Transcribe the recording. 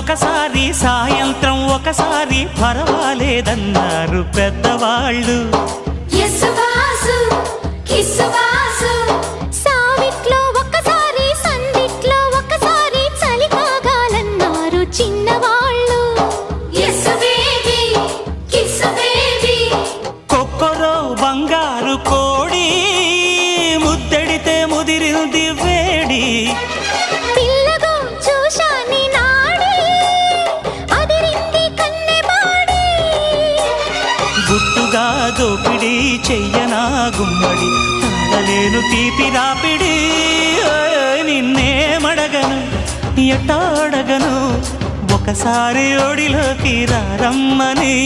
ఒకసారి సాయంత్రం ఒకసారి పర్వాలేదన్నారు పెద్దవాళ్ళు. సావిట్లో ఒకసారి సందిట్లో ఒకసారి చలి కాగాలన్నారు చిన్నవాళ్ళు. కొక్కరో బంగారు కోడి ముద్దడితే ముదిరింది వేడి. పిల్లగో చూశాని నాడి అదిరింది కన్నెబాడి. గుట్టుగా దోపిడి చెయ్యనా గుమ్మడి తాళలేను తీపి రాపిడి. నిన్నేమడగను ఎట్టాడగను ఒకసారి ఒడిలోకి రమ్మని.